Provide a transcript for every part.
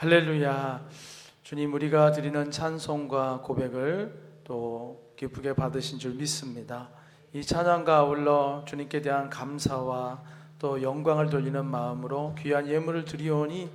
할렐루야. 주님, 우리가 드리는 찬송과 고백을 또 기쁘게 받으신 줄 믿습니다. 이 찬양과 아울러 주님께 대한 감사와 또 영광을 돌리는 마음으로 귀한 예물을 드리오니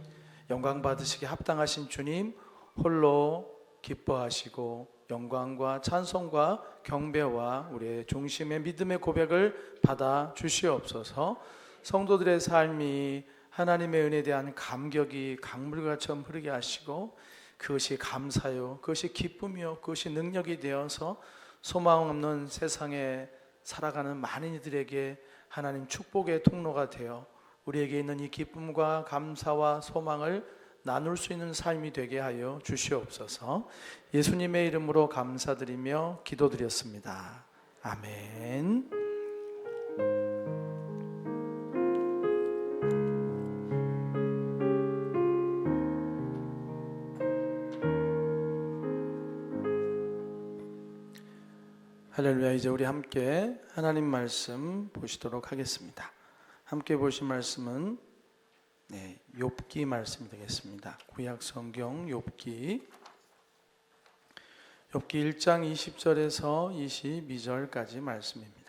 영광 받으시기 합당하신 주님 홀로 기뻐하시고 영광과 찬송과 경배와 우리의 중심의 믿음의 고백을 받아 주시옵소서. 성도들의 삶이 하나님의 은혜에 대한 감격이 강물같이 흐르게 하시고 그것이 감사요, 그것이 기쁨이요, 그것이 능력이 되어서 소망 없는 세상에 살아가는 많은 이들에게 하나님 축복의 통로가 되어 우리에게 있는 이 기쁨과 감사와 소망을 나눌 수 있는 삶이 되게 하여 주시옵소서. 예수님의 이름으로 감사드리며 기도드렸습니다. 아멘. 할렐루야. 이제 우리 함께 하나님 말씀 보시도록 하겠습니다. 함께 보실 말씀은 욥기 말씀이 되겠습니다. 구약 성경 욥기 1장 20절에서 22절까지 말씀입니다.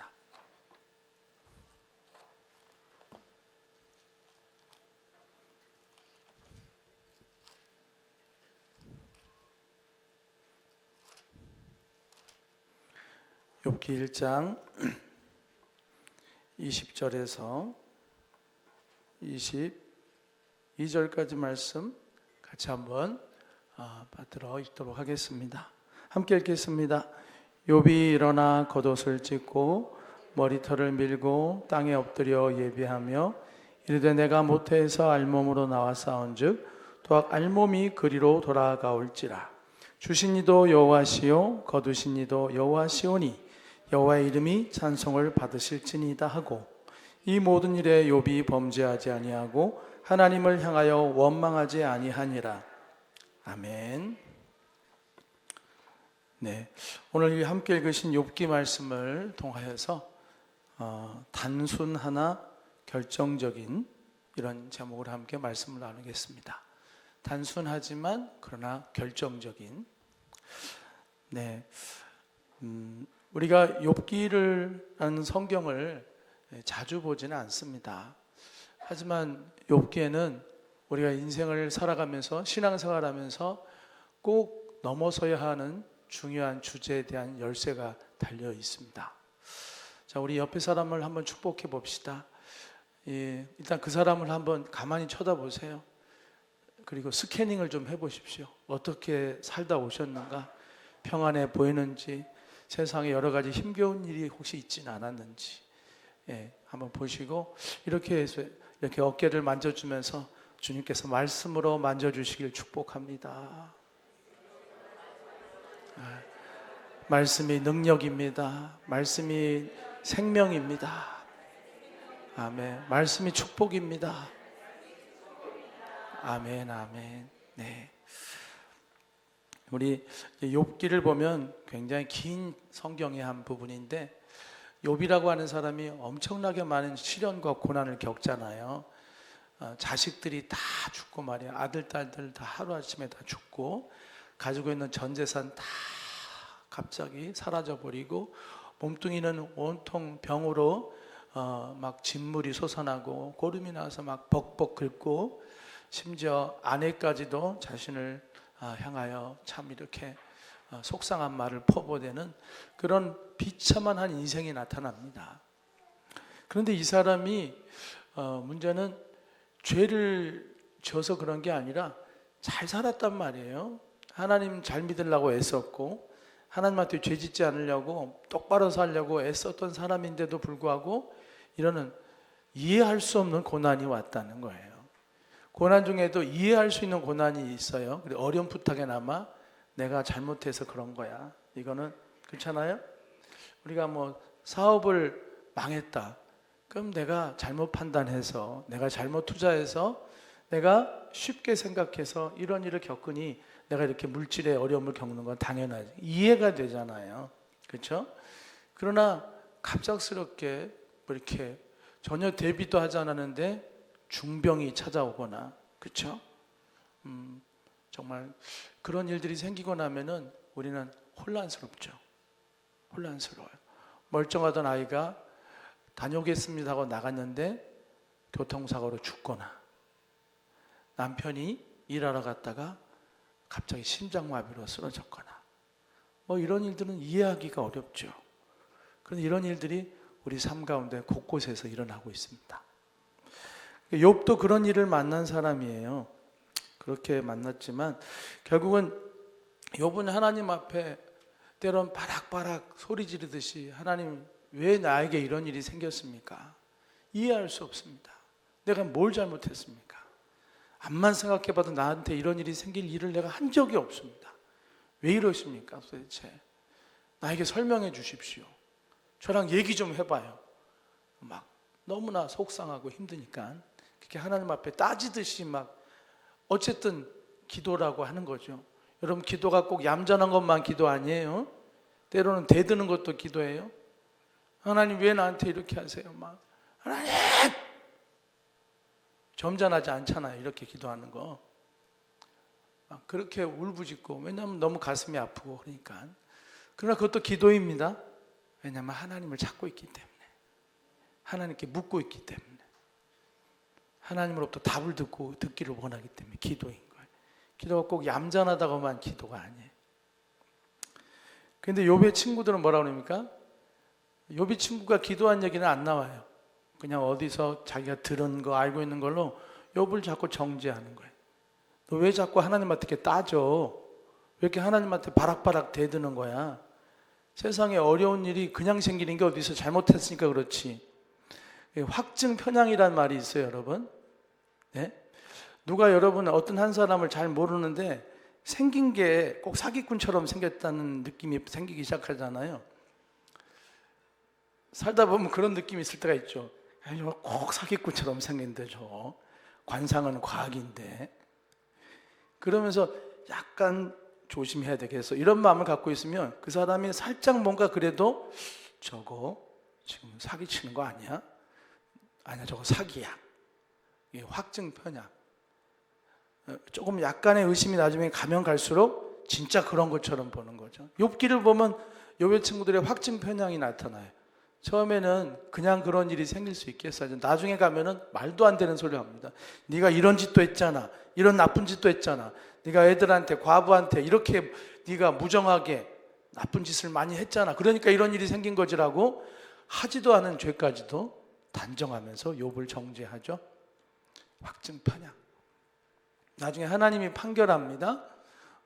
욥기 1장 20절에서 22절까지 말씀 같이 한번 받들어 읽도록 하겠습니다. 함께 읽겠습니다. 욥이 일어나 겉옷을 찢고 머리털을 밀고 땅에 엎드려 예배하며 이르되 내가 모태에서 알몸으로 나와 싸운즉 또 알몸이 그리로 돌아가올지라. 주신 이도 여호와시요 거두신 이도 여호와시오니 여호와의 이름이 찬송을 받으실지니이다 하고 이 모든 일에 욥이 범죄하지 아니하고 하나님을 향하여 원망하지 아니하니라. 아멘. 오늘 함께 읽으신 욥기 말씀을 통하여서 단순 하나 결정적인 이런 제목으로 함께 말씀을 나누겠습니다. 단순하지만 그러나 결정적인. 우리가 욥기라는 성경을 자주 보지는 않습니다. 하지만 욥기에는 우리가 인생을 살아가면서 신앙생활하면서 꼭 넘어서야 하는 중요한 주제에 대한 열쇠가 달려 있습니다. 자, 우리 옆에 사람을 한번 축복해 봅시다. 일단 그 사람을 한번 가만히 쳐다보세요. 그리고 스캐닝을 좀 해보십시오. 어떻게 살다 오셨는가? 평안해 보이는지, 세상에 여러 가지 힘겨운 일이 혹시 있지는 않았는지 한번 보시고 이렇게 해서 이렇게 어깨를 만져주면서 주님께서 말씀으로 만져주시길 축복합니다. 말씀이 능력입니다. 말씀이 생명입니다. 아멘. 말씀이 축복입니다. 아멘, 아멘. 우리 욥기를 보면 굉장히 긴 성경의 한 부분인데 욥이라고 하는 사람이 엄청나게 많은 시련과 고난을 겪잖아요. 자식들이 다 죽고 말이야. 아들, 딸들 다 하루아침에 다 죽고 가지고 있는 전 재산 다 갑자기 사라져버리고 몸뚱이는 온통 병으로 막 진물이 솟아나고 고름이 나서 막 벅벅 긁고 심지어 아내까지도 자신을 향하여 참 이렇게 속상한 말을 퍼부어대는 그런 비참한 한 인생이 나타납니다. 그런데 이 사람이 문제는 죄를 지어서 그런 게 아니라 잘 살았단 말이에요. 하나님 잘 믿으려고 애썼고 하나님한테 죄 짓지 않으려고 똑바로 살려고 애썼던 사람인데도 불구하고 이러는 이해할 수 없는 고난이 왔다는 거예요. 고난 중에도 이해할 수 있는 고난이 있어요. 어렴풋하게나마 내가 잘못해서 그런 거야. 이거는 그렇잖아요. 우리가 뭐 사업을 망했다. 그럼 내가 잘못 판단해서 내가 잘못 투자해서 내가 쉽게 생각해서 이런 일을 겪으니 내가 이렇게 물질의 어려움을 겪는 건 당연하지. 이해가 되잖아요. 그렇죠? 그러나 갑작스럽게 뭐 이렇게 전혀 대비도 하지 않았는데 중병이 찾아오거나, 그렇죠? 정말 그런 일들이 생기고 나면은 우리는 혼란스럽죠. 혼란스러워요. 멀쩡하던 아이가 다녀오겠습니다 하고 나갔는데 교통사고로 죽거나, 남편이 일하러 갔다가 갑자기 심장마비로 쓰러졌거나, 뭐 이런 일들은 이해하기가 어렵죠. 그런데 이런 일들이 우리 삶 가운데 곳곳에서 일어나고 있습니다. 욥도 그런 일을 만난 사람이에요. 그렇게 만났지만 결국은 욥은 하나님 앞에 때론 바락바락 소리 지르듯이, 하나님 왜 나에게 이런 일이 생겼습니까? 이해할 수 없습니다. 내가 뭘 잘못했습니까? 암만 생각해봐도 나한테 이런 일이 생길 일을 내가 한 적이 없습니다. 왜 이러십니까 도대체? 나에게 설명해 주십시오. 저랑 얘기 좀 해봐요. 막 너무나 속상하고 힘드니까 그렇게 하나님 앞에 따지듯이 막 어쨌든 기도라고 하는 거죠. 여러분, 기도가 꼭 얌전한 것만 기도 아니에요. 때로는 대드는 것도 기도예요. 하나님 왜 나한테 이렇게 하세요? 막 하나님! 점잖하지 않잖아요. 이렇게 기도하는 거. 막 그렇게 울부짖고, 왜냐하면 너무 가슴이 아프고 그러니까. 그러나 그것도 기도입니다. 왜냐하면 하나님을 찾고 있기 때문에, 하나님께 묻고 있기 때문에, 하나님으로부터 답을 듣기를 원하기 때문에 기도인 거예요. 기도가 꼭 얌전하다고만 기도가 아니에요. 그런데 욥의 친구들은 뭐라고 합니까? 욥의 친구가 기도한 얘기는 안 나와요. 그냥 어디서 자기가 들은 거, 알고 있는 걸로 욥을 자꾸 정죄하는 거예요. 너 왜 자꾸 하나님한테 이렇게 따져? 왜 이렇게 하나님한테 바락바락 대드는 거야? 세상에 어려운 일이 그냥 생기는 게 어디서 잘못했으니까 그렇지. 확증 편향이란 말이 있어요, 여러분. 네? 누가 여러분 어떤 한 사람을 잘 모르는데 생긴 게 꼭 사기꾼처럼 생겼다는 느낌이 생기기 시작하잖아요. 살다 보면 그런 느낌이 있을 때가 있죠. 꼭 사기꾼처럼 생긴데 저 관상은 과학인데, 그러면서 약간 조심해야 되겠어, 이런 마음을 갖고 있으면 그 사람이 살짝 뭔가 그래도 저거 지금 사기치는 거 아니야? 아니야, 저거 사기야. 이게 확증 편향. 조금 약간의 의심이 나중에 가면 갈수록 진짜 그런 것처럼 보는 거죠. 욥기를 보면 욥의 친구들의 확증 편향이 나타나요. 처음에는 그냥 그런 일이 생길 수 있겠어요. 나중에 가면은 말도 안 되는 소리 합니다. 네가 이런 짓도 했잖아, 이런 나쁜 짓도 했잖아, 네가 애들한테, 과부한테 이렇게 네가 무정하게 나쁜 짓을 많이 했잖아, 그러니까 이런 일이 생긴 거지라고 하지도 않은 죄까지도 단정하면서 욥을 정죄하죠. 확증 편향. 나중에 하나님이 판결합니다.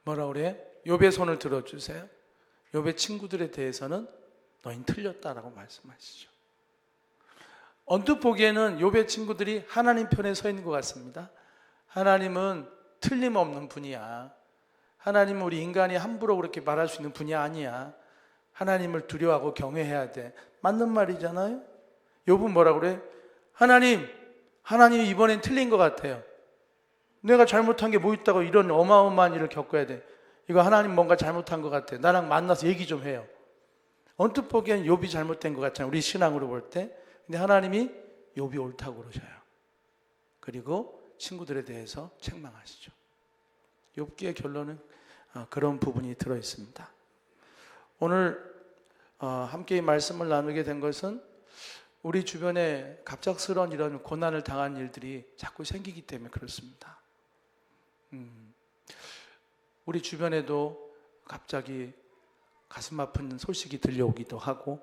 뭐라 그래? 욥의 손을 들어주세요. 욥의 친구들에 대해서는 너희는 틀렸다라고 말씀하시죠. 언뜻 보기에는 욥의 친구들이 하나님 편에 서 있는 것 같습니다. 하나님은 틀림없는 분이야. 하나님은 우리 인간이 함부로 그렇게 말할 수 있는 분이 아니야. 하나님을 두려워하고 경외해야 돼. 맞는 말이잖아요. 욥은 뭐라 그래? 하나님이 이번엔 틀린 것 같아요. 내가 잘못한 게 뭐 있다고 이런 어마어마한 일을 겪어야 돼. 이거 하나님 뭔가 잘못한 것 같아. 나랑 만나서 얘기 좀 해요. 언뜻 보기엔 욥이 잘못된 것 같잖아요, 우리 신앙으로 볼 때. 근데 하나님이 욥이 옳다고 그러셔요. 그리고 친구들에 대해서 책망하시죠. 욥기의 결론은 그런 부분이 들어 있습니다. 오늘 함께 이 말씀을 나누게 된 것은 우리 주변에 갑작스러운 이런 고난을 당한 일들이 자꾸 생기기 때문에 그렇습니다. 우리 주변에도 갑자기 가슴 아픈 소식이 들려오기도 하고,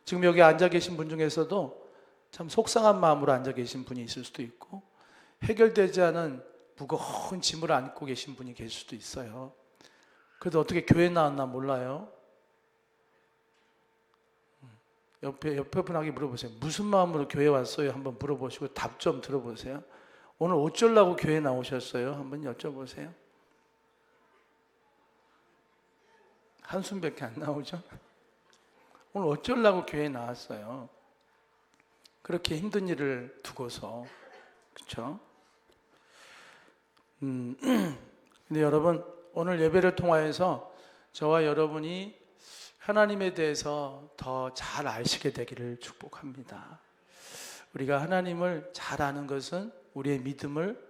지금 여기 앉아 계신 분 중에서도 참 속상한 마음으로 앉아 계신 분이 있을 수도 있고, 해결되지 않은 무거운 짐을 안고 계신 분이 계실 수도 있어요. 그래도 어떻게 교회 나왔나 몰라요. 옆에 분에게 물어보세요. 무슨 마음으로 교회 왔어요? 한번 물어보시고 답 좀 들어보세요. 오늘 어쩌려고 교회 나오셨어요? 한번 여쭤보세요. 한숨밖에 안 나오죠? 오늘 어쩌려고 교회에 나왔어요? 그렇게 힘든 일을 두고서. 그렇죠? 근데 여러분, 오늘 예배를 통하여서 저와 여러분이 하나님에 대해서 더 잘 아시게 되기를 축복합니다. 우리가 하나님을 잘 아는 것은 우리의 믿음을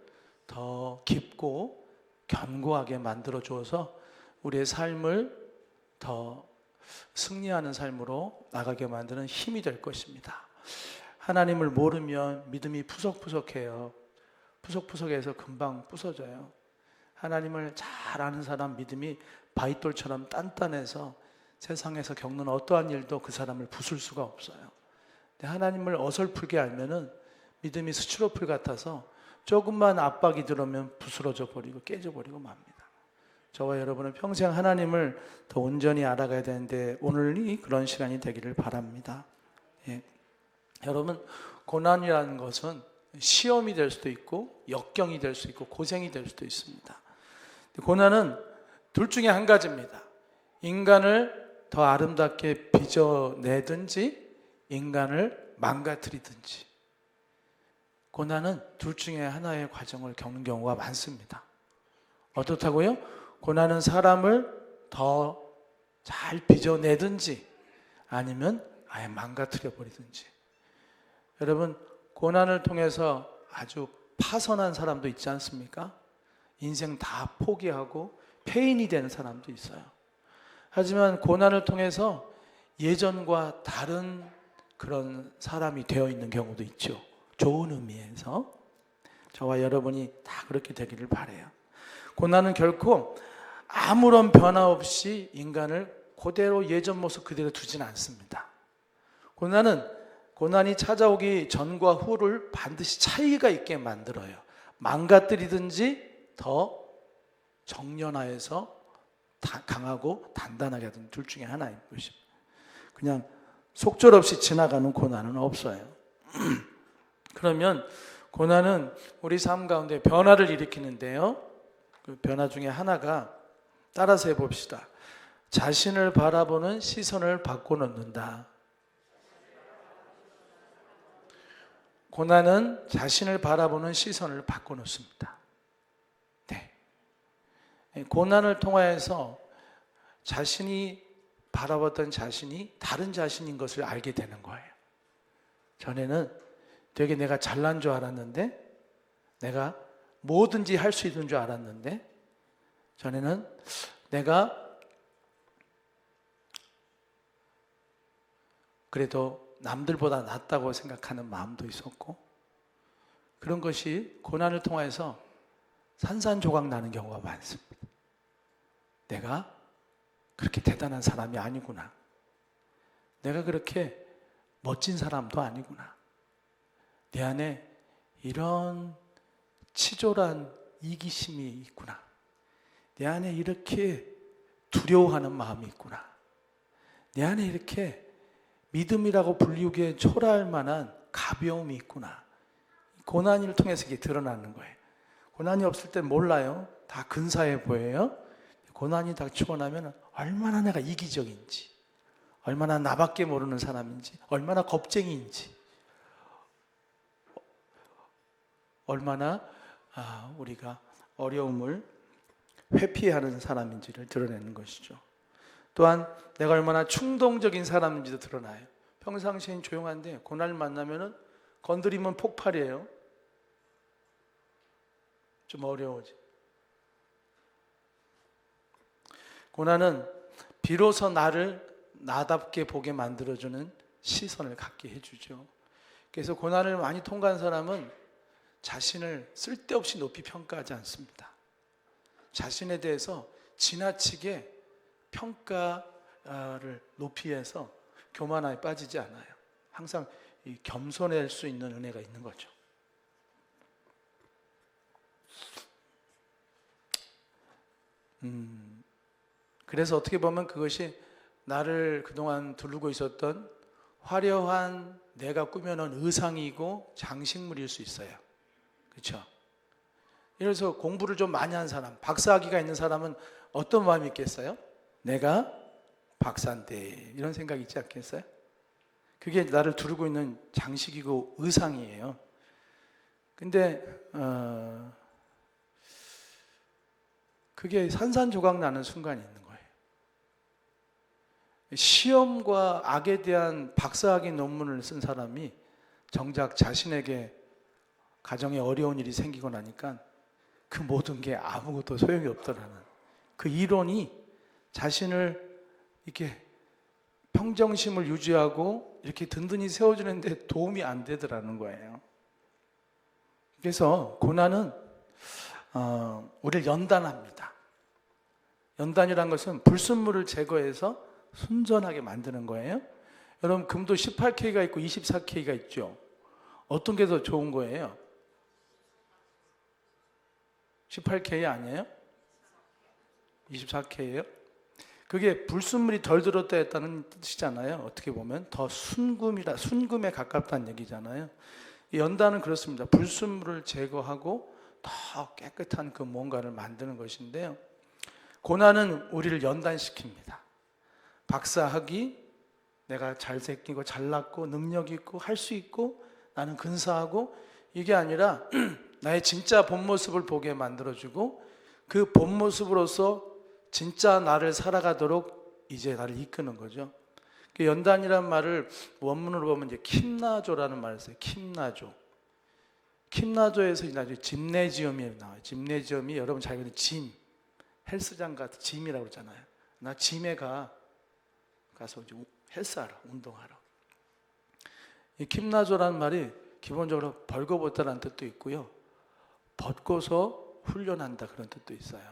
더 깊고 견고하게 만들어 주어서 우리의 삶을 더 승리하는 삶으로 나가게 만드는 힘이 될 것입니다. 하나님을 모르면 믿음이 푸석푸석해요. 푸석푸석해서 금방 부서져요. 하나님을 잘 아는 사람 믿음이 바위돌처럼 단단해서 세상에서 겪는 어떠한 일도 그 사람을 부술 수가 없어요. 근데 하나님을 어설프게 알면은 믿음이 스치로풀 같아서 조금만 압박이 들어오면 부스러져 버리고 깨져 버리고 맙니다. 저와 여러분은 평생 하나님을 더 온전히 알아가야 되는데 오늘이 그런 시간이 되기를 바랍니다. 예. 여러분, 고난이라는 것은 시험이 될 수도 있고 역경이 될 수 있고 고생이 될 수도 있습니다. 고난은 둘 중에 한 가지입니다. 인간을 더 아름답게 빚어내든지 인간을 망가뜨리든지, 고난은 둘 중에 하나의 과정을 겪는 경우가 많습니다. 어떻다고요? 고난은 사람을 더 잘 빚어내든지 아니면 아예 망가뜨려 버리든지. 여러분, 고난을 통해서 아주 파선한 사람도 있지 않습니까? 인생 다 포기하고 폐인이 되는 사람도 있어요. 하지만 고난을 통해서 예전과 다른 그런 사람이 되어 있는 경우도 있죠. 좋은 의미에서. 저와 여러분이 다 그렇게 되기를 바라요. 고난은 결코 아무런 변화 없이 인간을 그대로 예전 모습 그대로 두지는 않습니다. 고난이 찾아오기 전과 후를 반드시 차이가 있게 만들어요. 망가뜨리든지 더 정련하여서 강하고 단단하게 하든 둘 중에 하나인 것입니다. 그냥 속절없이 지나가는 고난은 없어요. 그러면 고난은 우리 삶 가운데 변화를 일으키는데요. 그 변화 중에 하나가 따라서 해봅시다. 자신을 바라보는 시선을 바꿔놓는다. 고난은 자신을 바라보는 시선을 바꿔놓습니다. 네. 고난을 통하여서 자신이 바라봤던 자신이 다른 자신인 것을 알게 되는 거예요. 전에는 되게 내가 잘난 줄 알았는데, 내가 뭐든지 할 수 있는 줄 알았는데, 전에는 내가 그래도 남들보다 낫다고 생각하는 마음도 있었고, 그런 것이 고난을 통해서 산산조각 나는 경우가 많습니다. 내가 그렇게 대단한 사람이 아니구나. 내가 그렇게 멋진 사람도 아니구나. 내 안에 이런 치졸한 이기심이 있구나. 내 안에 이렇게 두려워하는 마음이 있구나. 내 안에 이렇게 믿음이라고 불리우기에 초라할 만한 가벼움이 있구나. 고난을 통해서 이게 드러나는 거예요. 고난이 없을 땐 몰라요. 다 근사해 보여요. 고난이 닥치고 나면 얼마나 내가 이기적인지, 얼마나 나밖에 모르는 사람인지, 얼마나 겁쟁이인지, 얼마나 우리가 어려움을 회피하는 사람인지를 드러내는 것이죠. 또한 내가 얼마나 충동적인 사람인지도 드러나요. 평상시엔 조용한데 고난을 만나면 건드리면 폭발이에요. 좀 어려워지. 고난은 비로소 나를 나답게 보게 만들어주는 시선을 갖게 해주죠. 그래서 고난을 많이 통과한 사람은 자신을 쓸데없이 높이 평가하지 않습니다. 자신에 대해서 지나치게 평가를 높이 해서 교만함에 빠지지 않아요. 항상 겸손할 수 있는 은혜가 있는 거죠. 그래서 어떻게 보면 그것이 나를 그동안 두르고 있었던 화려한 내가 꾸며놓은 의상이고 장식물일 수 있어요. 그렇죠? 그래서 공부를 좀 많이 한 사람, 박사학위가 있는 사람은 어떤 마음이 있겠어요? 내가 박사인데, 이런 생각이 있지 않겠어요? 그게 나를 두르고 있는 장식이고 의상이에요. 근데 그게 산산조각 나는 순간이 있는 거예요. 시험과 악에 대한 박사학위 논문을 쓴 사람이 정작 자신에게 가정에 어려운 일이 생기고 나니까 그 모든 게 아무것도 소용이 없더라는 그 이론이 자신을 이렇게 평정심을 유지하고 이렇게 든든히 세워주는데 도움이 안 되더라는 거예요. 그래서 고난은 우리를 연단합니다. 연단이란 것은 불순물을 제거해서 순전하게 만드는 거예요. 여러분, 금도 18K가 있고 24K가 있죠. 어떤 게 더 좋은 거예요? 18K 아니에요? 24K예요? 그게 불순물이 덜 들었다 했다는 뜻이잖아요. 어떻게 보면 더 순금에 가깝다는 얘기잖아요. 연단은 그렇습니다. 불순물을 제거하고 더 깨끗한 그 뭔가를 만드는 것인데요. 고난은 우리를 연단시킵니다. 박사학위, 내가 잘생기고 잘났고 능력 있고 할 수 있고 나는 근사하고, 이게 아니라 나의 진짜 본 모습을 보게 만들어주고 그 본 모습으로서 진짜 나를 살아가도록 이제 나를 이끄는 거죠. 연단이란 말을 원문으로 보면 이제 킴나조라는 말을 써요. 킴나조. 킴나조에서 나중에 짐네지엄이 나와요. 짐네지엄이 여러분 잘 아는 짐, 헬스장 같은 짐이라고 그러잖아요. 나 짐에 가서 이제 헬스하러, 운동하러. 이 킴나조라는 말이 기본적으로 벌거벗다라는 뜻도 있고요, 벗고서 훈련한다 그런 뜻도 있어요.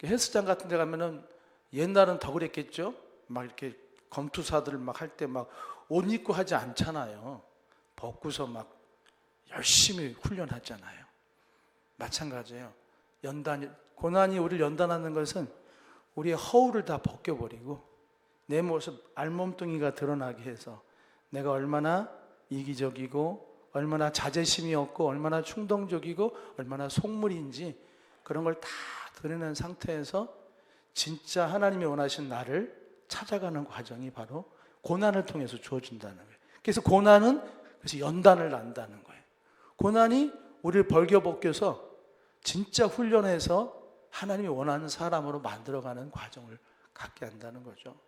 헬스장 같은 데 가면은 옛날은 더 그랬겠죠. 막 이렇게 검투사들 막 할 때 막 옷 입고 하지 않잖아요. 벗고서 막 열심히 훈련하잖아요. 마찬가지예요. 고난이 우리를 연단하는 것은 우리의 허울을 다 벗겨버리고 내 모습, 알몸뚱이가 드러나게 해서 내가 얼마나 이기적이고 얼마나 자제심이 없고 얼마나 충동적이고 얼마나 속물인지 그런 걸 다 드러내는 상태에서 진짜 하나님이 원하신 나를 찾아가는 과정이 바로 고난을 통해서 주어진다는 거예요. 그래서 고난은 그래서 연단을 난다는 거예요. 고난이 우리를 벌겨벗겨서 진짜 훈련해서 하나님이 원하는 사람으로 만들어가는 과정을 갖게 한다는 거죠.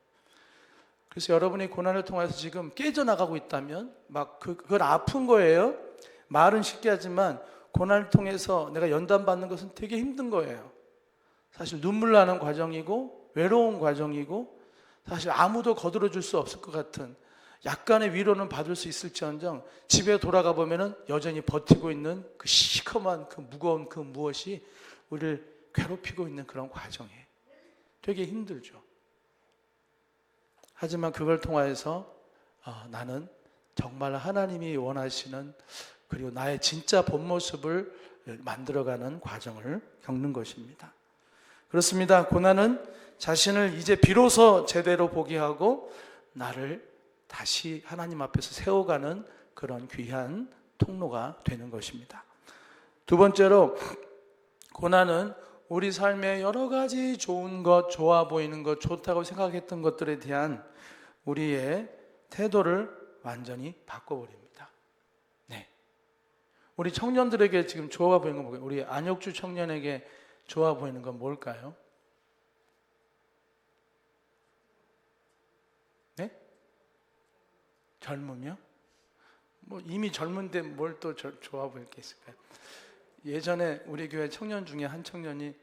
그래서 여러분이 고난을 통해서 지금 깨져나가고 있다면 막 그건 아픈 거예요. 말은 쉽게 하지만 고난을 통해서 내가 연단받는 것은 되게 힘든 거예요. 사실 눈물 나는 과정이고 외로운 과정이고 사실 아무도 거들어줄 수 없을 것 같은 약간의 위로는 받을 수 있을지언정 집에 돌아가 보면은 여전히 버티고 있는 그 시커먼 그 무거운 그 무엇이 우리를 괴롭히고 있는 그런 과정이에요. 되게 힘들죠. 하지만 그걸 통하여서 나는 정말 하나님이 원하시는 그리고 나의 진짜 본 모습을 만들어가는 과정을 겪는 것입니다. 그렇습니다. 고난은 자신을 이제 비로소 제대로 보게 하고 나를 다시 하나님 앞에서 세워가는 그런 귀한 통로가 되는 것입니다. 두 번째로 고난은 우리 삶에 여러 가지 좋은 것, 좋아 보이는 것, 좋다고 생각했던 것들에 대한 우리의 태도를 완전히 바꿔버립니다. 네. 우리 청년들에게 지금 좋아 보이는 건 뭘까요? 우리 안혁주 청년에게 좋아 보이는 건 뭘까요? 네? 젊음이요? 뭐 이미 젊은데 뭘 또 좋아 보일 게 있을까요? 예전에 우리 교회 청년 중에 한 청년이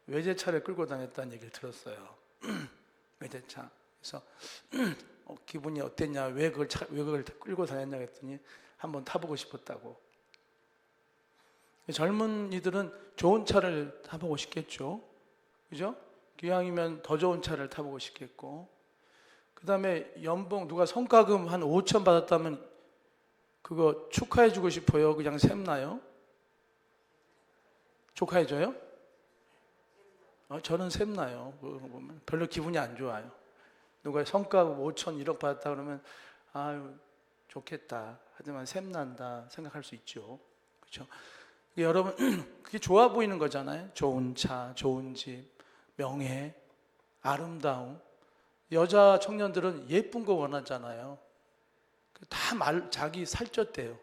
외제차를 끌고 다녔다는 얘기를 들었어요. 외제차. 그래서 기분이 어땠냐, 왜 그걸 끌고 다녔냐 했더니 한번 타보고 싶었다고. 젊은이들은 좋은 차를 타보고 싶겠죠. 그죠? 기왕이면 더 좋은 차를 타보고 싶겠고, 그 다음에 연봉 누가 성과금 한 5천 받았다면 그거 축하해주고 싶어요? 그냥 샘나요? 축하해줘요? 저는 샘나요. 별로 기분이 안 좋아요. 누가 성과금 5천 1억 받았다 그러면 아유 좋겠다. 하지만 샘난다 생각할 수 있죠. 그렇죠? 여러분 그게 좋아 보이는 거잖아요. 좋은 차, 좋은 집, 명예, 아름다움. 여자 청년들은 예쁜 거 원하잖아요. 다 자기 살쪘대요.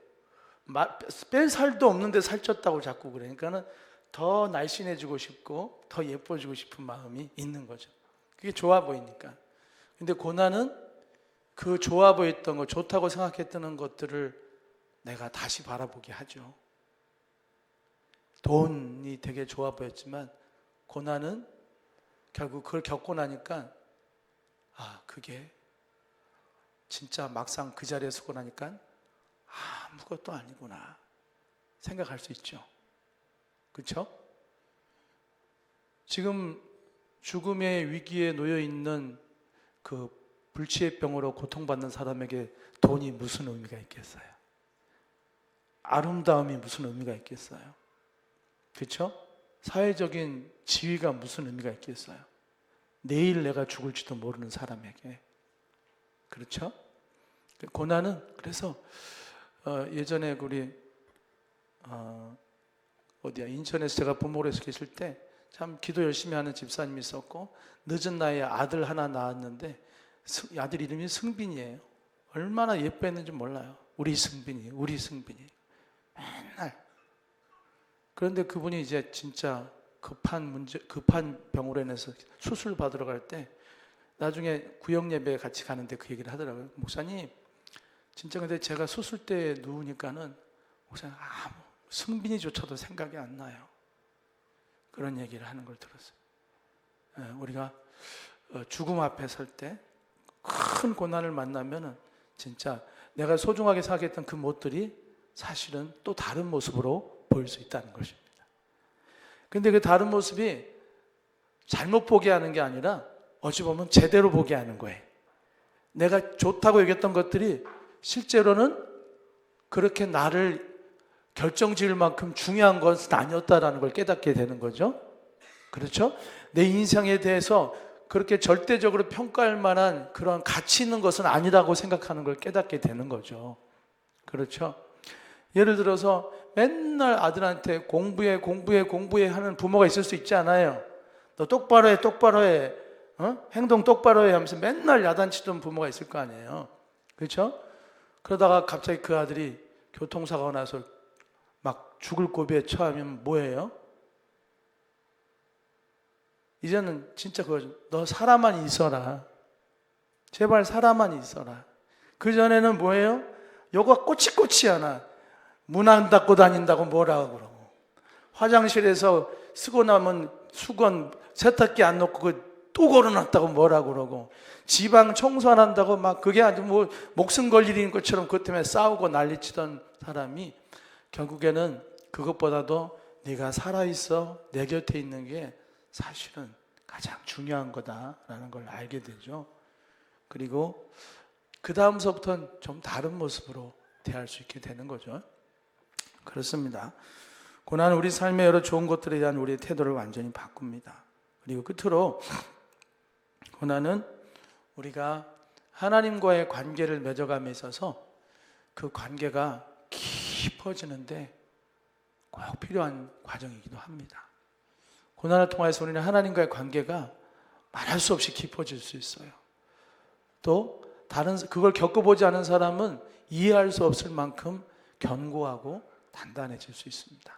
뺄 살도 없는데 살쪘다고 자꾸 그러니까는 더 날씬해지고 싶고 더 예뻐지고 싶은 마음이 있는 거죠. 그게 좋아 보이니까. 근데 고난은 그 좋아 보였던 것, 좋다고 생각했던 것들을 내가 다시 바라보게 하죠. 돈이 되게 좋아 보였지만 고난은 결국 그걸 겪고 나니까 그게 진짜 막상 그 자리에 서고 나니까 아무것도 아니구나 생각할 수 있죠. 그렇죠? 지금 죽음의 위기에 놓여 있는 그 불치의 병으로 고통받는 사람에게 돈이 무슨 의미가 있겠어요? 아름다움이 무슨 의미가 있겠어요? 그렇죠? 사회적인 지위가 무슨 의미가 있겠어요? 내일 내가 죽을지도 모르는 사람에게. 그렇죠? 고난은 그래서 예전에 우리 인천에서 제가 부모로서 계실 때 참 기도 열심히 하는 집사님이 있었고 늦은 나이에 아들 하나 낳았는데 아들 이름이 승빈이에요. 얼마나 예뻐했는지 몰라요. 우리 승빈이 맨날. 그런데 그분이 이제 진짜 급한 병으로 인해서 수술 받으러 갈 때 나중에 구역 예배에 같이 가는데 그 얘기를 하더라고요. 목사님, 진짜 근데 제가 수술 때 누우니까는 목사님 승빈이조차도 생각이 안 나요. 그런 얘기를 하는 걸 들었어요. 우리가 죽음 앞에 설 때 큰 고난을 만나면은 진짜 내가 소중하게 생각했던 그 못들이 사실은 또 다른 모습으로 보일 수 있다는 것입니다. 근데 그 다른 모습이 잘못 보게 하는 게 아니라 어찌 보면 제대로 보게 하는 거예요. 내가 좋다고 여겼던 것들이 실제로는 그렇게 나를 결정지을 만큼 중요한 것은 아니었다라는 걸 깨닫게 되는 거죠. 그렇죠? 내 인생에 대해서 그렇게 절대적으로 평가할 만한 그런 가치 있는 것은 아니라고 생각하는 걸 깨닫게 되는 거죠. 그렇죠? 예를 들어서 맨날 아들한테 공부해 하는 부모가 있을 수 있지 않아요? 너 똑바로 해. 행동 똑바로 해 하면서 맨날 야단치던 부모가 있을 거 아니에요. 그렇죠? 그러다가 갑자기 그 아들이 교통사고가 나서 막 죽을 고비에 처하면 뭐예요? 이제는 진짜 그거죠. 너 살아만 있어라. 제발 살아만 있어라. 그전에는 뭐예요? 요가 꼬치꼬치 하나. 문 안 닫고 다닌다고 뭐라고 그러고. 화장실에서 쓰고 남은 수건 세탁기 안 놓고 또 걸어놨다고 뭐라고 그러고. 지방 청소 안 한다고 막 그게 아주 뭐 목숨 걸 일인 것처럼 그것 때문에 싸우고 난리치던 사람이 결국에는 그것보다도 네가 살아있어 내 곁에 있는 게 사실은 가장 중요한 거다라는 걸 알게 되죠. 그리고 그 다음서부터는 좀 다른 모습으로 대할 수 있게 되는 거죠. 그렇습니다. 고난은 우리 삶의 여러 좋은 것들에 대한 우리의 태도를 완전히 바꿉니다. 그리고 끝으로 고난은 우리가 하나님과의 관계를 맺어감에 있어서 그 관계가 깊어지는데 꼭 필요한 과정이기도 합니다. 고난을 통해서 우리는 하나님과의 관계가 말할 수 없이 깊어질 수 있어요. 또 그걸 겪어보지 않은 사람은 이해할 수 없을 만큼 견고하고 단단해질 수 있습니다.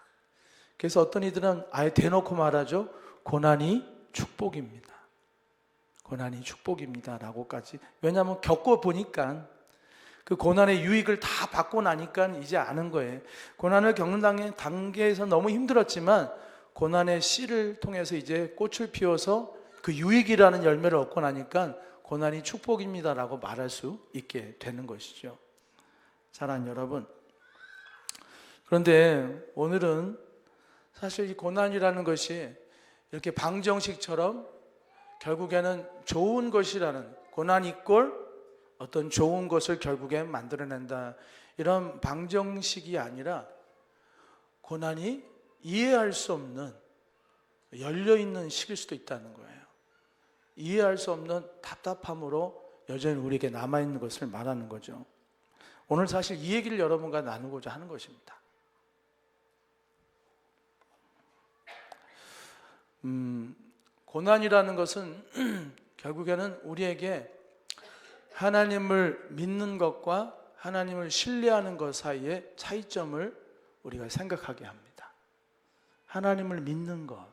그래서 어떤 이들은 아예 대놓고 말하죠. 고난이 축복입니다. 고난이 축복입니다 라고까지. 왜냐하면 겪어보니까 그 고난의 유익을 다 받고 나니까 이제 아는 거예요. 고난을 겪는 단계에서 너무 힘들었지만 고난의 씨를 통해서 이제 꽃을 피워서 그 유익이라는 열매를 얻고 나니까 고난이 축복입니다 라고 말할 수 있게 되는 것이죠. 사랑하는 여러분, 그런데 오늘은 사실 이 고난이라는 것이 이렇게 방정식처럼 결국에는 좋은 것이라는, 고난 이꼴 어떤 좋은 것을 결국엔 만들어낸다, 이런 방정식이 아니라 고난이 이해할 수 없는 열려있는 식일 수도 있다는 거예요. 이해할 수 없는 답답함으로 여전히 우리에게 남아있는 것을 말하는 거죠. 오늘 사실 이 얘기를 여러분과 나누고자 하는 것입니다. 고난이라는 것은 결국에는 우리에게 하나님을 믿는 것과 하나님을 신뢰하는 것 사이의 차이점을 우리가 생각하게 합니다. 하나님을 믿는 것,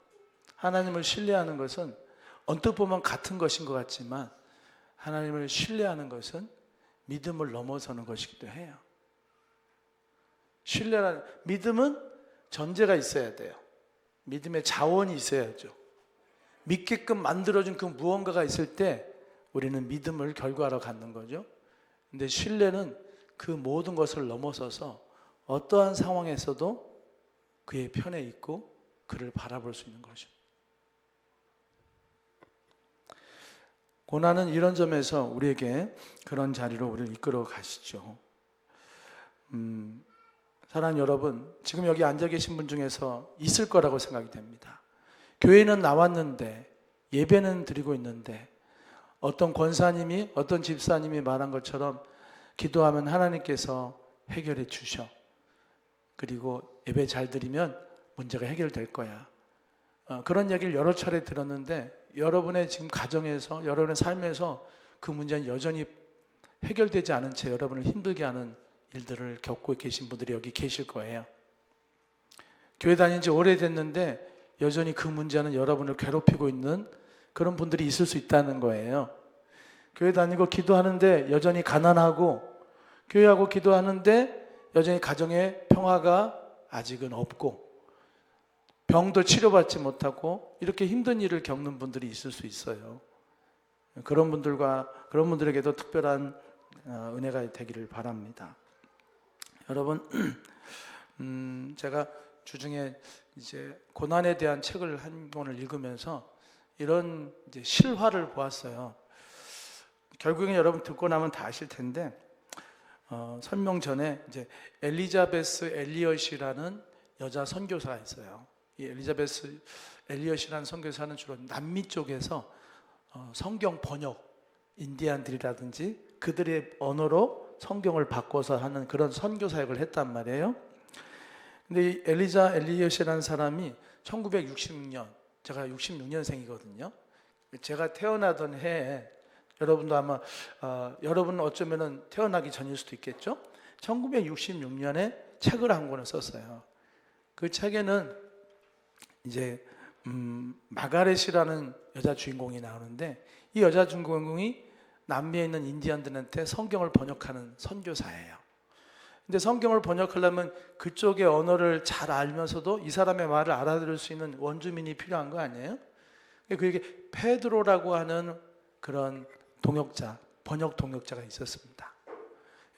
하나님을 신뢰하는 것은 언뜻 보면 같은 것인 것 같지만 하나님을 신뢰하는 것은 믿음을 넘어서는 것이기도 해요. 믿음은 전제가 있어야 돼요. 믿음의 자원이 있어야죠. 믿게끔 만들어준 그 무언가가 있을 때 우리는 믿음을 결과로 갖는 거죠. 근데 신뢰는 그 모든 것을 넘어서서 어떠한 상황에서도 그의 편에 있고 그를 바라볼 수 있는 거죠. 고난은 이런 점에서 우리에게 그런 자리로 우리를 이끌어 가시죠. 사랑하는 여러분, 지금 여기 앉아 계신 분 중에서 있을 거라고 생각이 됩니다. 교회는 나왔는데, 예배는 드리고 있는데, 어떤 권사님이, 어떤 집사님이 말한 것처럼 기도하면 하나님께서 해결해 주셔. 그리고 예배 잘 드리면 문제가 해결될 거야. 그런 얘기를 여러 차례 들었는데, 여러분의 지금 가정에서, 여러분의 삶에서 그 문제는 여전히 해결되지 않은 채 여러분을 힘들게 하는 일들을 겪고 계신 분들이 여기 계실 거예요. 교회 다닌 지 오래됐는데 여전히 그 문제는 여러분을 괴롭히고 있는 그런 분들이 있을 수 있다는 거예요. 교회 다니고 기도하는데 여전히 가난하고, 교회하고 기도하는데 여전히 가정에 평화가 아직은 없고, 병도 치료받지 못하고 이렇게 힘든 일을 겪는 분들이 있을 수 있어요. 그런 분들에게도 특별한 은혜가 되기를 바랍니다. 여러분, 제가 주중에 이제 고난에 대한 책을 한 권을 읽으면서 이런 이제 실화를 보았어요. 결국엔 여러분 듣고 나면 다 아실 텐데, 설명 전에 이제 엘리자베스 엘리엇이라는 여자 선교사가 있어요. 이 엘리자베스 엘리엇이라는 선교사는 주로 남미 쪽에서 성경 번역, 인디안들이라든지 그들의 언어로 성경을 바꿔서 하는 그런 선교 사역을 했단 말이에요. 근데 이 엘리자 엘리엇이라는 사람이 1966년, 제가 66년생이거든요. 제가 태어나던 해에, 여러분도 아마 여러분은 어쩌면은 태어나기 전일 수도 있겠죠. 1966년에 책을 한 권을 썼어요. 그 책에는 이제 마가렛이라는 여자 주인공이 나오는데, 이 여자 주인공이 남미에 있는 인디언들한테 성경을 번역하는 선교사예요. 근데 성경을 번역하려면 그쪽의 언어를 잘 알면서도 이 사람의 말을 알아들을 수 있는 원주민이 필요한 거 아니에요? 그게 페드로라고 하는 그런 동역자, 번역 동역자가 있었습니다.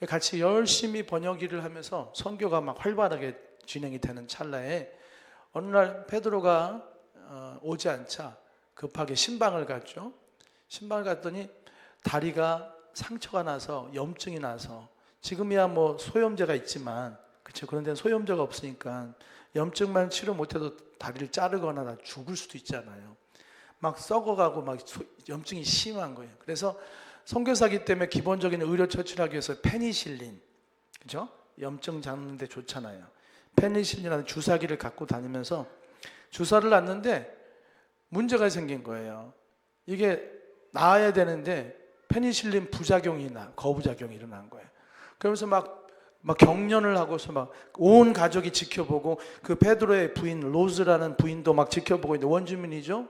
같이 열심히 번역 일을 하면서 선교가 막 활발하게 진행이 되는 찰나에 어느 날 페드로가 오지 않자 급하게 신방을 갔죠. 신방을 갔더니 다리가 상처가 나서, 염증이 나서, 지금이야 뭐 소염제가 있지만, 그렇죠, 그런 데는 소염제가 없으니까 염증만 치료 못해도 다리를 자르거나 다 죽을 수도 있잖아요. 막 썩어가고 막 염증이 심한 거예요. 그래서 선교사기 때문에 기본적인 의료 처치를 하기 위해서 페니실린, 그렇죠? 염증 잡는 데 좋잖아요. 페니실린이라는 주사기를 갖고 다니면서 주사를 놨는데 문제가 생긴 거예요. 이게 나아야 되는데 페니실린 부작용이 거부작용이 일어난 거예요. 그러면서 막 경련을 하고서 막 온 가족이 지켜보고, 그 페드로의 부인 로즈라는 부인도 막 지켜보고 있는데, 원주민이죠.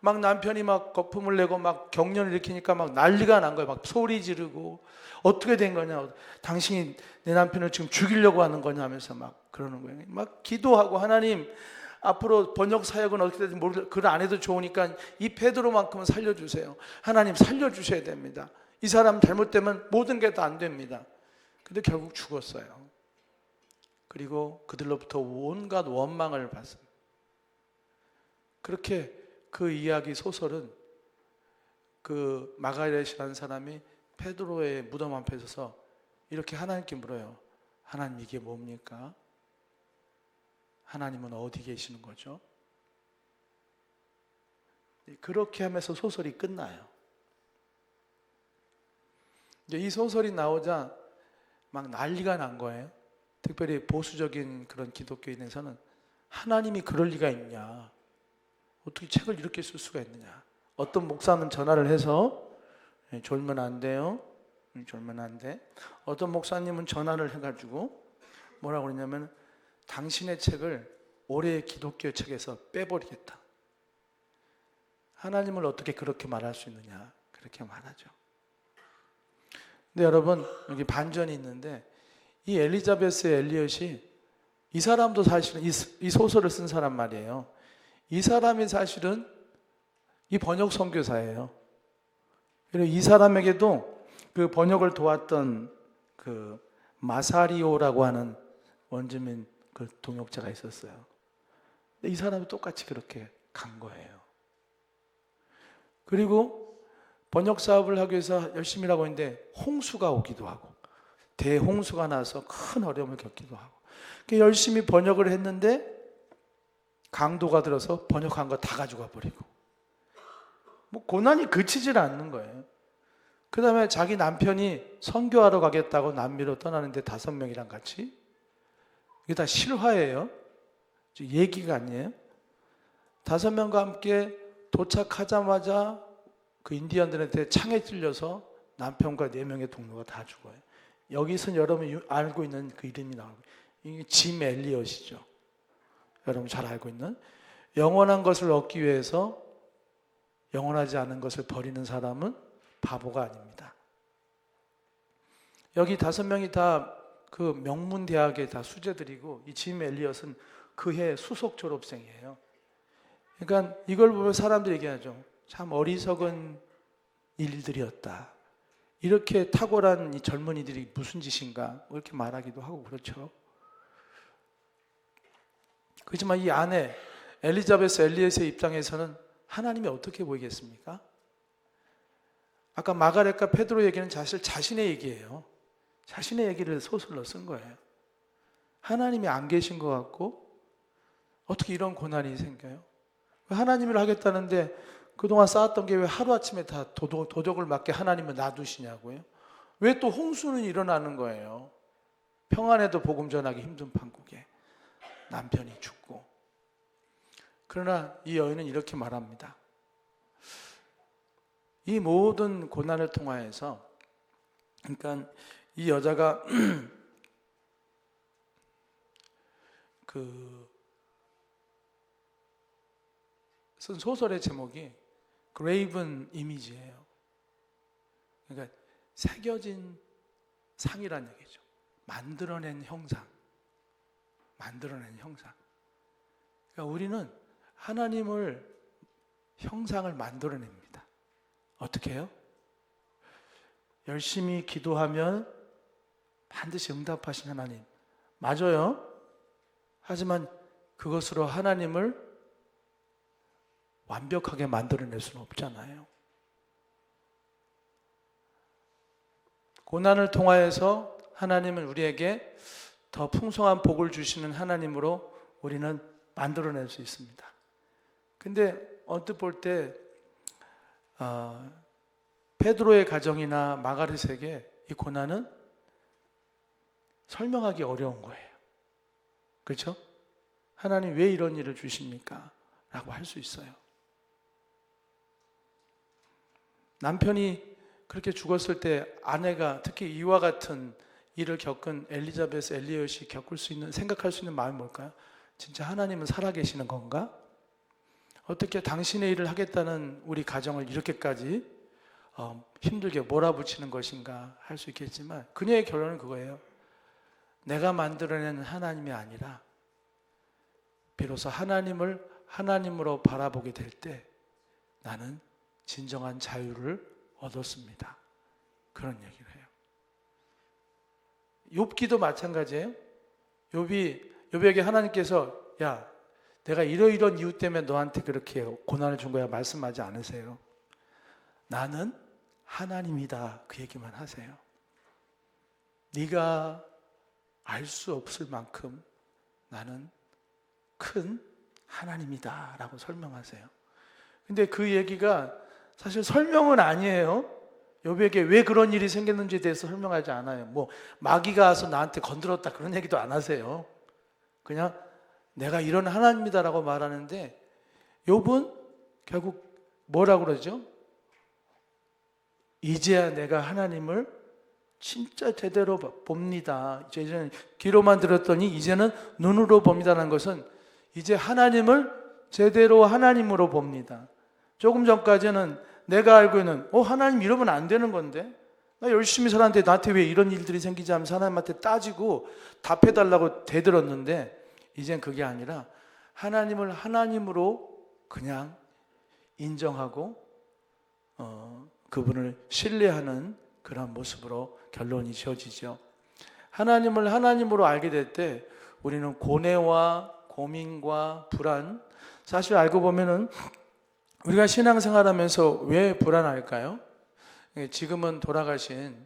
막 남편이 막 거품을 내고 막 경련을 일으키니까 막 난리가 난 거예요. 막 소리 지르고, 어떻게 된 거냐, 당신이 내 남편을 지금 죽이려고 하는 거냐 하면서 막 그러는 거예요. 막 기도하고, 하나님 앞으로 번역 사역은 어떻게 되든지 모르겠어요. 그걸 안 해도 좋으니까 이 페드로만큼은 살려주세요. 하나님 살려주셔야 됩니다. 이 사람 잘못되면 모든 게 다 안 됩니다. 근데 결국 죽었어요. 그리고 그들로부터 온갖 원망을 받습니다. 그렇게 그 이야기 소설은, 그 마가렛이라는 사람이 페드로의 무덤 앞에 서서 이렇게 하나님께 물어요. 하나님, 이게 뭡니까? 하나님은 어디 계시는 거죠? 그렇게 하면서 소설이 끝나요. 이제 이 소설이 나오자 막 난리가 난 거예요. 특별히 보수적인 그런 기독교인에서는 하나님이 그럴 리가 있냐, 어떻게 책을 이렇게 쓸 수가 있느냐. 어떤 목사는 전화를 해서 졸면 안 돼요, 졸면 안 돼. 어떤 목사님은 전화를 해가지고 뭐라고 그러냐면, 당신의 책을 올해의 기독교 책에서 빼버리겠다. 하나님을 어떻게 그렇게 말할 수 있느냐, 그렇게 말하죠. 근데 여러분, 여기 반전이 있는데, 이 엘리자베스 엘리엇이 이 사람도 사실은 이 소설을 쓴 사람 말이에요. 이 사람이 사실은 이 번역 선교사예요. 그리고 이 사람에게도 그 번역을 도왔던 그 마사리오라고 하는 원주민 그 동역자가 있었어요. 근데 이 사람이 똑같이 그렇게 간 거예요. 그리고 번역 사업을 하기 위해서 열심히 하고 있는데 홍수가 오기도 하고 대홍수가 나서 큰 어려움을 겪기도 하고 열심히 번역을 했는데 강도가 들어서 번역한 거 다 가져가 버리고 뭐 고난이 그치질 않는 거예요. 그 다음에 자기 남편이 선교하러 가겠다고 남미로 떠나는데 5명이랑 같이, 이게 다 실화예요. 얘기가 아니에요. 5명과 함께 도착하자마자 그 인디언들한테 창에 찔려서 남편과 4명의 동료가 다 죽어요. 여기서 여러분이 알고 있는 그 이름이 나오고, 이게 짐 엘리엇이죠. 여러분 잘 알고 있는, 영원한 것을 얻기 위해서 영원하지 않은 것을 버리는 사람은 바보가 아닙니다. 여기 5명이 다 그 명문 대학의 다 수재들이고, 이 짐 엘리엇은 그해 수석 졸업생이에요. 그러니까 이걸 보면 사람들이 얘기하죠. 참 어리석은 일들이었다. 이렇게 탁월한 이 젊은이들이 무슨 짓인가 이렇게 말하기도 하고 그렇죠. 그렇지만 이 아내 엘리자베스 엘리엇의 입장에서는 하나님이 어떻게 보이겠습니까? 아까 마가렛과 페드로 얘기는 사실 자신의 얘기예요. 자신의 얘기를 소설로 쓴 거예요. 하나님이 안 계신 것 같고 어떻게 이런 고난이 생겨요? 하나님을 하겠다는데 그동안 쌓았던 게 왜 하루아침에 다 도적을 맞게 하나님을 놔두시냐고요? 왜 또 홍수는 일어나는 거예요? 평안에도 복음 전하기 힘든 판국에 남편이 죽고. 그러나 이 여인은 이렇게 말합니다. 이 모든 고난을 통하여서, 그러니까 이 여자가 쓴 소설의 제목이 그레이븐 이미지예요. 그러니까 새겨진 상이란 얘기죠. 만들어낸 형상. 만들어낸 형상. 그러니까 우리는 하나님을 형상을 만들어냅니다. 어떻게 해요? 열심히 기도하면 반드시 응답하신 하나님. 맞아요. 하지만 그것으로 하나님을 완벽하게 만들어낼 수는 없잖아요. 고난을 통하여서 하나님은 우리에게 더 풍성한 복을 주시는 하나님으로 우리는 만들어낼 수 있습니다. 근데 언뜻 볼 때 페드로의 가정이나 마가렛에게 이 고난은 설명하기 어려운 거예요. 그렇죠? 하나님 왜 이런 일을 주십니까? 라고 할 수 있어요. 남편이 그렇게 죽었을 때 아내가 특히 이와 같은 일을 겪은 엘리자베스 엘리엇이 생각할 수 있는 마음이 뭘까요? 진짜 하나님은 살아계시는 건가? 어떻게 당신의 일을 하겠다는 우리 가정을 이렇게까지 힘들게 몰아붙이는 것인가 할 수 있겠지만, 그녀의 결론은 그거예요. 내가 만들어낸 하나님이 아니라 비로소 하나님을 하나님으로 바라보게 될 때 나는 진정한 자유를 얻었습니다. 그런 얘기를 해요. 욥기도 마찬가지예요. 욥에게 하나님께서 야, 내가 이러이런 이유 때문에 너한테 그렇게 고난을 준 거야 말씀하지 않으세요. 나는 하나님이다 그 얘기만 하세요. 네가 알 수 없을 만큼 나는 큰 하나님이다 라고 설명하세요. 근데 그 얘기가 사실 설명은 아니에요. 욥에게 왜 그런 일이 생겼는지에 대해서 설명하지 않아요. 뭐 마귀가 와서 나한테 건드렸다 그런 얘기도 안 하세요. 그냥 내가 이런 하나님이다라고 말하는데, 욥은 결국 뭐라고 그러죠? 이제야 내가 하나님을 진짜 제대로 봅니다. 이제는 귀로만 들었더니 이제는 눈으로 봅니다라는 것은 이제 하나님을 제대로 하나님으로 봅니다. 조금 전까지는 내가 알고 있는 하나님 이러면 안 되는 건데, 나 열심히 살았는데 나한테 왜 이런 일들이 생기지 하면서 하나님한테 따지고 답해달라고 대들었는데, 이젠 그게 아니라 하나님을 하나님으로 그냥 인정하고 그분을 신뢰하는 그런 모습으로 결론이 지어지죠. 하나님을 하나님으로 알게 될 때 우리는 고뇌와 고민과 불안, 사실 알고 보면은 우리가 신앙생활하면서 왜 불안할까요? 지금은 돌아가신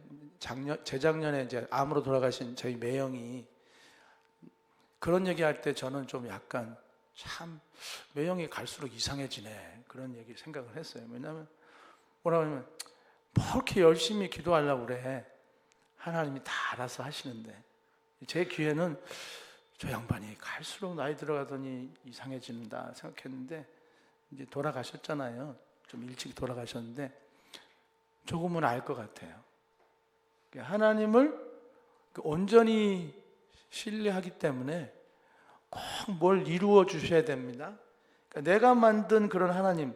재작년에 이제 암으로 돌아가신 저희 매형이 그런 얘기할 때 저는 좀 약간 참 매형이 갈수록 이상해지네 그런 얘기 생각을 했어요. 왜냐하면 뭐라고 하면 뭐 이렇게 열심히 기도하려고 그래. 하나님이 다 알아서 하시는데 제 귀에는 저 양반이 갈수록 나이 들어가더니 이상해진다 생각했는데 이제 돌아가셨잖아요. 좀 일찍 돌아가셨는데 조금은 알 것 같아요. 하나님을 온전히 신뢰하기 때문에 꼭 뭘 이루어 주셔야 됩니다. 그러니까 내가 만든 그런 하나님,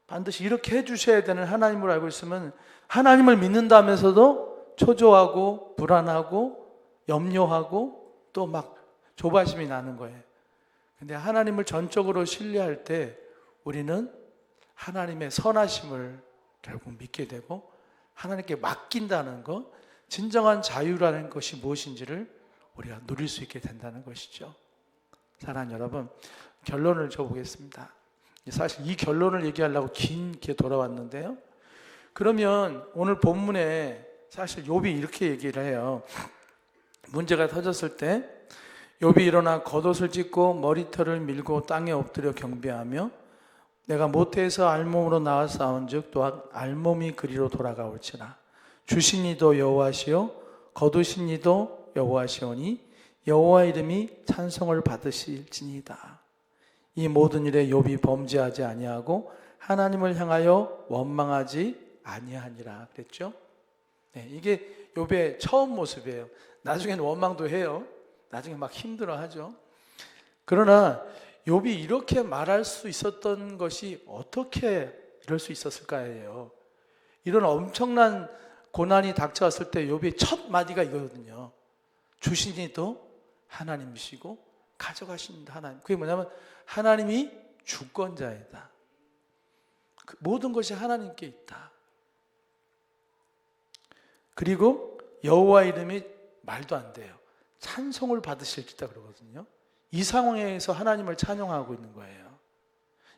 반드시 이렇게 해주셔야 되는 하나님을 알고 있으면 하나님을 믿는다면서도 초조하고 불안하고 염려하고 또 막 조바심이 나는 거예요. 근데 하나님을 전적으로 신뢰할 때 우리는 하나님의 선하심을 결국 믿게 되고 하나님께 맡긴다는 것, 진정한 자유라는 것이 무엇인지를 우리가 누릴 수 있게 된다는 것이죠. 사랑하는 여러분, 결론을 줘보겠습니다. 사실 이 결론을 얘기하려고 길게 돌아왔는데요. 그러면 오늘 본문에 사실 욥이 이렇게 얘기를 해요. 문제가 터졌을 때 욥이 일어나 겉옷을 찢고 머리털을 밀고 땅에 엎드려 경배하며 내가 모태에서 알몸으로 나와 싸운즉 또한 알몸이 그리로 돌아가올지라. 주신 이도 여호와시요 거두신 이도 여호와시오니 여호와 이름이 찬송을 받으실지니이다. 이 모든 일에 욥이 범죄하지 아니하고 하나님을 향하여 원망하지 아니하니라 그랬죠. 네, 이게 욥의 처음 모습이에요. 나중에는 원망도 해요. 나중에 막 힘들어하죠. 그러나 욥이 이렇게 말할 수 있었던 것이 어떻게 이럴 수 있었을까요? 이런 엄청난 고난이 닥쳐왔을 때 욥의 첫 마디가 이거거든요. 주신 이도 하나님이시고 가져가신 하나님. 그게 뭐냐면 하나님이 주권자이다. 모든 것이 하나님께 있다. 그리고 여호와 이름이 말도 안 돼요. 찬송을 받으실지다 그러거든요. 이 상황에서 하나님을 찬양하고 있는 거예요.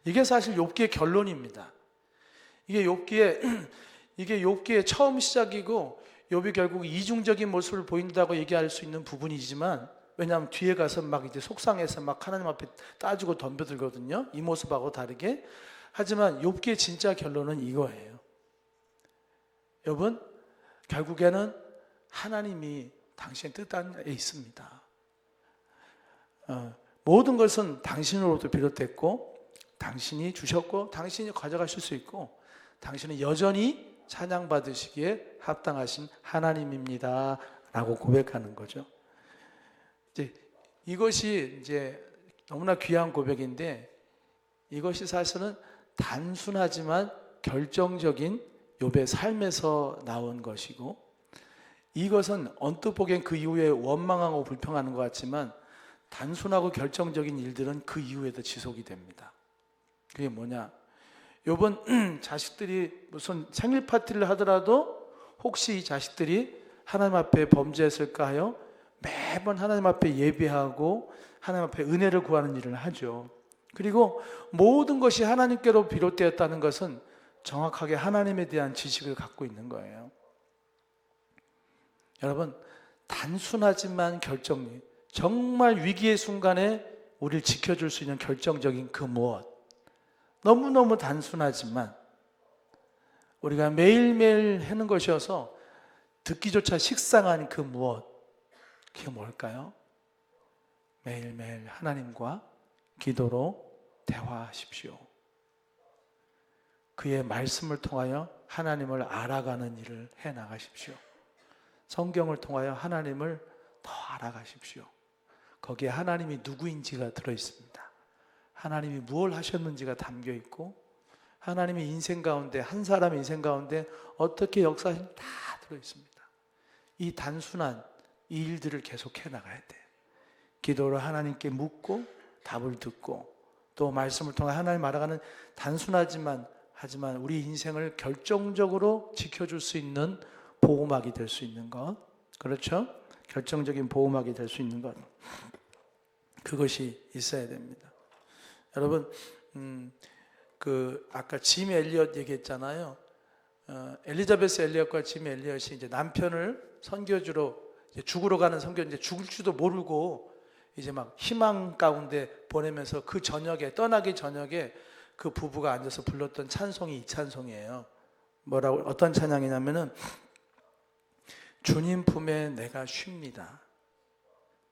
이게 사실 욥기의 결론입니다. 이게 욥기의 처음 시작이고 욥이 결국 이중적인 모습을 보인다고 얘기할 수 있는 부분이지만 왜냐하면 뒤에 가서 막 이제 속상해서 막 하나님 앞에 따지고 덤벼들거든요. 이 모습하고 다르게. 하지만 욥기의 진짜 결론은 이거예요. 욥은 결국에는 하나님이 당신의 뜻 안에 있습니다. 모든 것은 당신으로부터 비롯됐고 당신이 주셨고 당신이 가져가실 수 있고 당신은 여전히 찬양받으시기에 합당하신 하나님입니다 라고 고백하는 거죠. 이것이 이제 너무나 귀한 고백인데 이것이 사실은 단순하지만 결정적인 욥의 삶에서 나온 것이고 이것은 언뜻 보기엔 그 이후에 원망하고 불평하는 것 같지만 단순하고 결정적인 일들은 그 이후에도 지속이 됩니다. 그게 뭐냐? 욥은 자식들이 무슨 생일 파티를 하더라도 혹시 이 자식들이 하나님 앞에 범죄했을까 하여 매번 하나님 앞에 예배하고 하나님 앞에 은혜를 구하는 일을 하죠. 그리고 모든 것이 하나님께로 비롯되었다는 것은 정확하게 하나님에 대한 지식을 갖고 있는 거예요. 여러분, 단순하지만 정말 위기의 순간에 우리를 지켜줄 수 있는 결정적인 그 무엇, 너무너무 단순하지만 우리가 매일매일 하는 것이어서 듣기조차 식상한 그 무엇, 그게 뭘까요? 매일매일 하나님과 기도로 대화하십시오. 그의 말씀을 통하여 하나님을 알아가는 일을 해나가십시오. 성경을 통하여 하나님을 더 알아가십시오. 거기에 하나님이 누구인지가 들어있습니다. 하나님이 무엇을 하셨는지가 담겨있고 하나님의 인생 가운데 한 사람의 인생 가운데 어떻게 역사하시는지 다 들어있습니다. 이 단순한 이 일들을 계속 해나가야 돼요. 기도를 하나님께 묻고 답을 듣고 또 말씀을 통해 하나님 알아가는 단순하지만 하지만 우리 인생을 결정적으로 지켜줄 수 있는 보호막이 될 수 있는 것, 그렇죠? 결정적인 보호막이 될 수 있는 것, 그것이 있어야 됩니다. 여러분, 아까 짐 엘리엇 얘기했잖아요. 엘리자베스 엘리엇과 짐 엘리엇이 이제 남편을 선교주로 이제 죽으러 가는 이제 죽을 줄도 모르고 이제 막 희망 가운데 보내면서 그 저녁에 떠나기 저녁에 그 부부가 앉아서 불렀던 찬송이 이 찬송이에요. 뭐라고 어떤 찬양이냐면은 주님 품에 내가 쉽니다.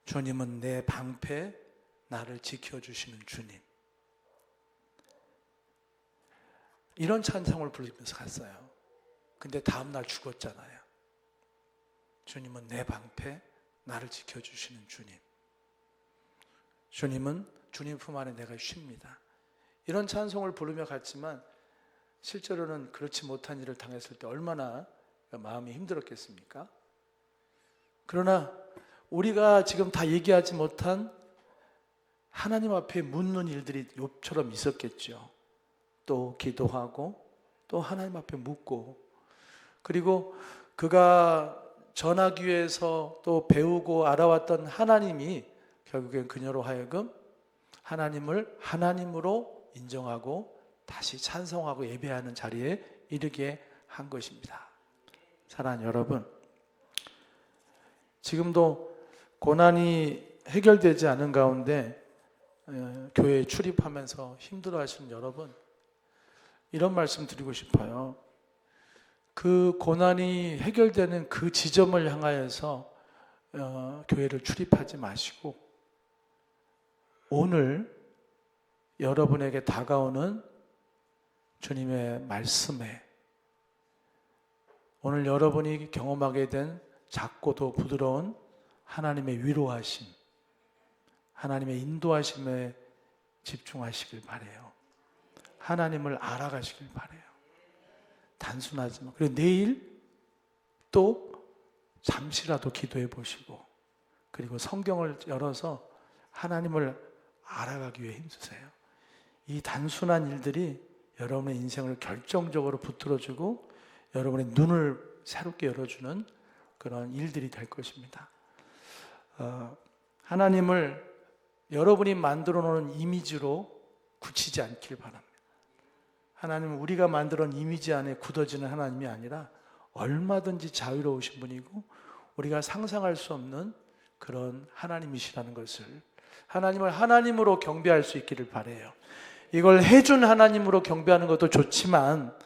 주님은 내 방패, 나를 지켜주시는 주님. 이런 찬송을 부르면서 갔어요. 근데 다음날 죽었잖아요. 주님은 내 방패, 나를 지켜주시는 주님. 주님은 주님 품 안에 내가 쉽니다. 이런 찬송을 부르며 갔지만 실제로는 그렇지 못한 일을 당했을 때 얼마나 마음이 힘들었겠습니까? 그러나 우리가 지금 다 얘기하지 못한 하나님 앞에 묻는 일들이 욥처럼 있었겠죠. 또 기도하고 또 하나님 앞에 묻고, 그리고 그가 전하기 위해서 또 배우고 알아왔던 하나님이 결국엔 그녀로 하여금 하나님을 하나님으로 인정하고 다시 찬송하고 예배하는 자리에 이르게 한 것입니다. 사랑하는 여러분, 지금도 고난이 해결되지 않은 가운데 교회에 출입하면서 힘들어하시는 여러분, 이런 말씀 드리고 싶어요. 그 고난이 해결되는 그 지점을 향하여서 교회를 출입하지 마시고 오늘 여러분에게 다가오는 주님의 말씀에, 오늘 여러분이 경험하게 된 작고도 부드러운 하나님의 위로하심, 하나님의 인도하심에 집중하시길 바라요. 하나님을 알아가시길 바라요. 단순하지만, 그리고 내일 또 잠시라도 기도해 보시고, 그리고 성경을 열어서 하나님을 알아가기 위해 힘쓰세요. 이 단순한 일들이 여러분의 인생을 결정적으로 붙들어주고 여러분의 눈을 새롭게 열어주는 그런 일들이 될 것입니다. 하나님을 여러분이 만들어 놓은 이미지로 굳히지 않길 바랍니다. 하나님은 우리가 만들어 놓은 이미지 안에 굳어지는 하나님이 아니라 얼마든지 자유로우신 분이고 우리가 상상할 수 없는 그런 하나님이시라는 것을, 하나님을 하나님으로 경배할 수 있기를 바라요. 이걸 해준 하나님으로 경배하는 것도 좋지만,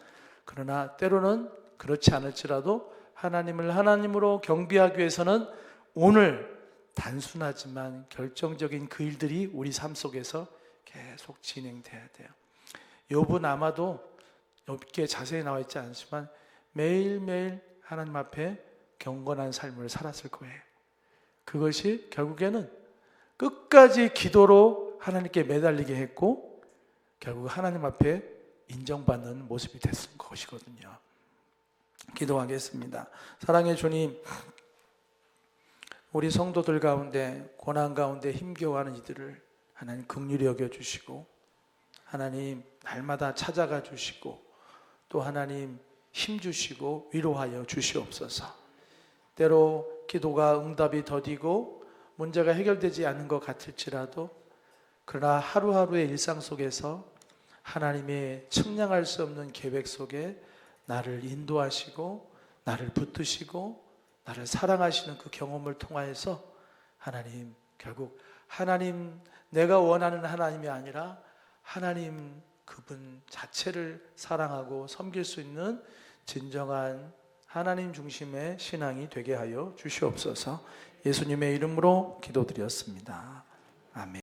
그러나 때로는 그렇지 않을지라도 하나님을 하나님으로 경배하기 위해서는 오늘 단순하지만 결정적인 그 일들이 우리 삶 속에서 계속 진행돼야 돼요. 욥은 아마도 욥기에 자세히 나와 있지 않지만 매일매일 하나님 앞에 경건한 삶을 살았을 거예요. 그것이 결국에는 끝까지 기도로 하나님께 매달리게 했고 결국 하나님 앞에 인정받는 모습이 됐을 것이거든요. 기도하겠습니다. 사랑의 주님, 우리 성도들 가운데 고난 가운데 힘겨워하는 이들을 하나님 긍휼히 여겨주시고, 하나님 날마다 찾아가 주시고, 또 하나님 힘주시고 위로하여 주시옵소서. 때로 기도가 응답이 더디고 문제가 해결되지 않는 것 같을지라도, 그러나 하루하루의 일상 속에서 하나님의 측량할 수 없는 계획 속에 나를 인도하시고 나를 붙드시고 나를 사랑하시는 그 경험을 통하여서 하나님, 결국 하나님, 내가 원하는 하나님이 아니라 하나님 그분 자체를 사랑하고 섬길 수 있는 진정한 하나님 중심의 신앙이 되게 하여 주시옵소서. 예수님의 이름으로 기도드렸습니다. 아멘.